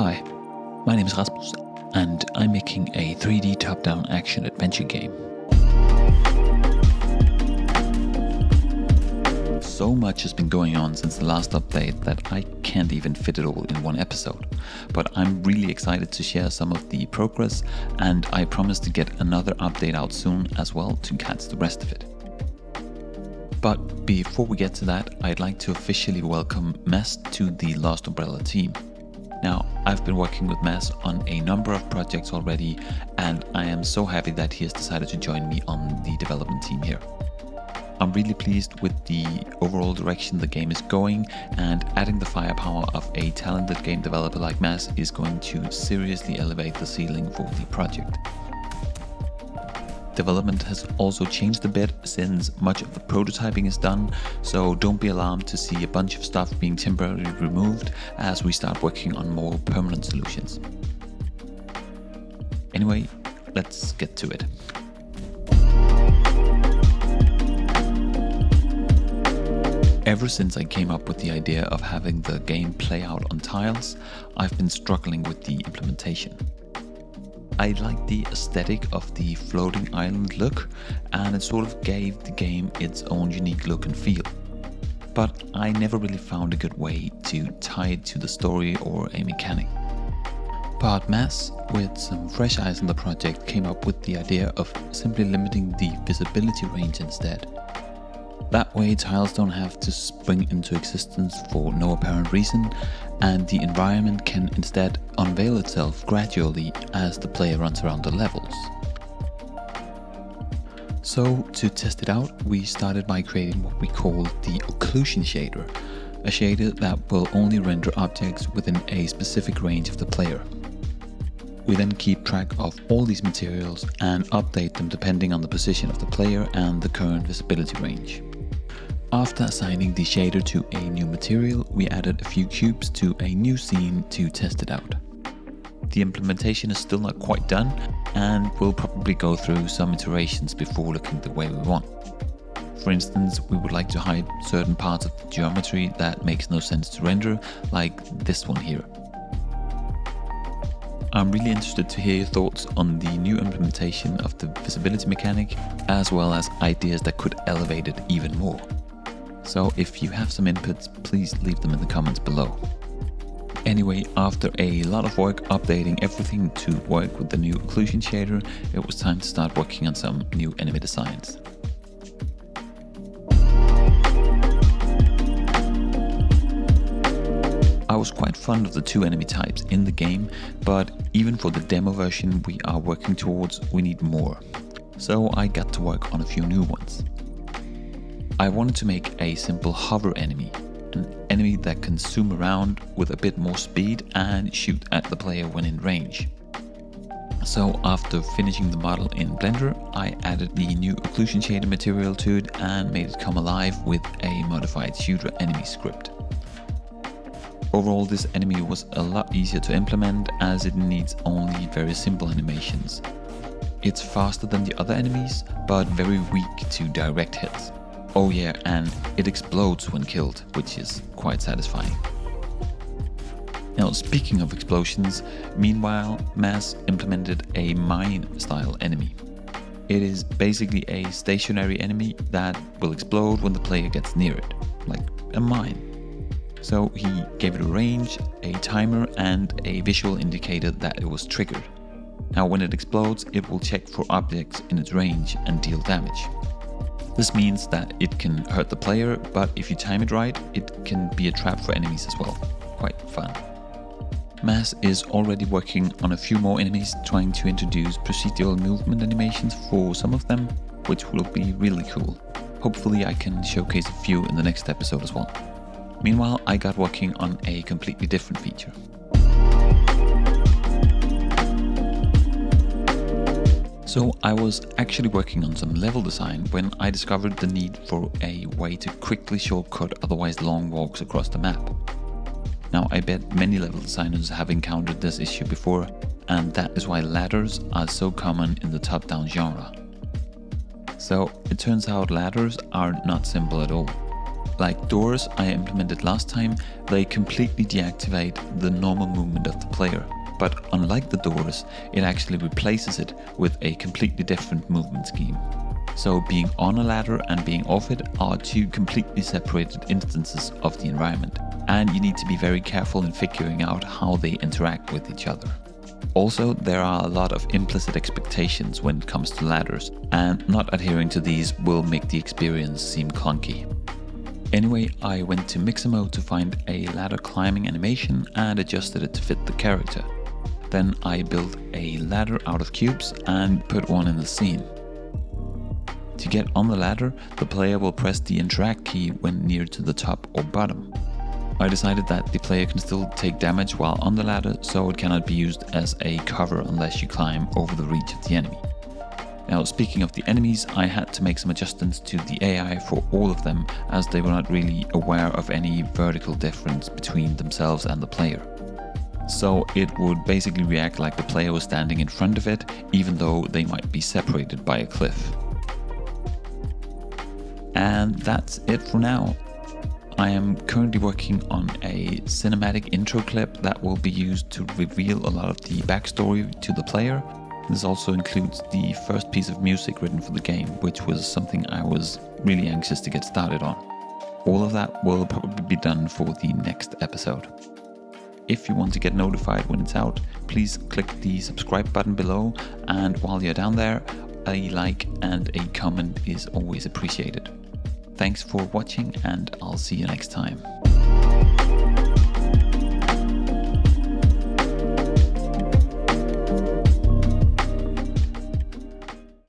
Hi, my name is Rasmus, and I'm making a 3D top-down action adventure game. So much has been going on since the last update that I can't even fit it all in one episode, but I'm really excited to share some of the progress, and I promise to get another update out soon as well to catch the rest of it. But before we get to that, I'd like to officially welcome Mads to the Lost Umbrella team. Now, I've been working with Mads on a number of projects already, and I am so happy that he has decided to join me on the development team here. I'm really pleased with the overall direction the game is going, and adding the firepower of a talented game developer like Mads is going to seriously elevate the ceiling for the project. Development has also changed a bit since much of the prototyping is done, so don't be alarmed to see a bunch of stuff being temporarily removed as we start working on more permanent solutions. Anyway, let's get to it. Ever since I came up with the idea of having the game play out on tiles, I've been struggling with the implementation. I liked the aesthetic of the floating island look, and it sort of gave the game its own unique look and feel. But I never really found a good way to tie it to the story or a mechanic. But Mads, with some fresh eyes on the project, came up with the idea of simply limiting the visibility range instead. That way tiles don't have to spring into existence for no apparent reason, and the environment can instead unveil itself gradually as the player runs around the levels. So to test it out, we started by creating what we call the occlusion shader, a shader that will only render objects within a specific range of the player. We then keep track of all these materials and update them depending on the position of the player and the current visibility range. After assigning the shader to a new material, we added a few cubes to a new scene to test it out. The implementation is still not quite done, and we'll probably go through some iterations before looking the way we want. For instance, we would like to hide certain parts of the geometry that makes no sense to render, like this one here. I'm really interested to hear your thoughts on the new implementation of the visibility mechanic, as well as ideas that could elevate it even more. So if you have some inputs, please leave them in the comments below. Anyway, after a lot of work updating everything to work with the new occlusion shader, it was time to start working on some new enemy designs. I was quite fond of the two enemy types in the game, but even for the demo version we are working towards, we need more. So I got to work on a few new ones. I wanted to make a simple hover enemy, an enemy that can zoom around with a bit more speed and shoot at the player when in range. So after finishing the model in Blender, I added the new occlusion shader material to it and made it come alive with a modified shooter enemy script. Overall, this enemy was a lot easier to implement as it needs only very simple animations. It's faster than the other enemies, but very weak to direct hits. Oh yeah, and it explodes when killed, which is quite satisfying. Now, speaking of explosions, meanwhile, Mads implemented a mine-style enemy. It is basically a stationary enemy that will explode when the player gets near it, like a mine. So he gave it a range, a timer, and a visual indicator that it was triggered. Now, when it explodes, it will check for objects in its range and deal damage. This means that it can hurt the player, but if you time it right, it can be a trap for enemies as well. Quite fun. Mads is already working on a few more enemies, trying to introduce procedural movement animations for some of them, which will be really cool. Hopefully I can showcase a few in the next episode as well. Meanwhile, I got working on a completely different feature. So I was actually working on some level design when I discovered the need for a way to quickly shortcut otherwise long walks across the map. Now, I bet many level designers have encountered this issue before, and that is why ladders are so common in the top-down genre. So it turns out ladders are not simple at all. Like doors I implemented last time, they completely deactivate the normal movement of the player. But unlike the doors, it actually replaces it with a completely different movement scheme. So being on a ladder and being off it are two completely separated instances of the environment, and you need to be very careful in figuring out how they interact with each other. Also, there are a lot of implicit expectations when it comes to ladders, and not adhering to these will make the experience seem clunky. Anyway, I went to mixer mode to find a ladder climbing animation and adjusted it to fit the character. Then I built a ladder out of cubes and put one in the scene. To get on the ladder, the player will press the interact key when near to the top or bottom. I decided that the player can still take damage while on the ladder, so it cannot be used as a cover unless you climb over the reach of the enemy. Now, speaking of the enemies, I had to make some adjustments to the AI for all of them, as they were not really aware of any vertical difference between themselves and the player. So it would basically react like the player was standing in front of it, even though they might be separated by a cliff. And that's it for now. I am currently working on a cinematic intro clip that will be used to reveal a lot of the backstory to the player. This also includes the first piece of music written for the game, which was something I was really anxious to get started on. All of that will probably be done for the next episode. If you want to get notified when it's out, please click the subscribe button below, and while you're down there, a like and a comment is always appreciated. Thanks for watching, and I'll see you next time.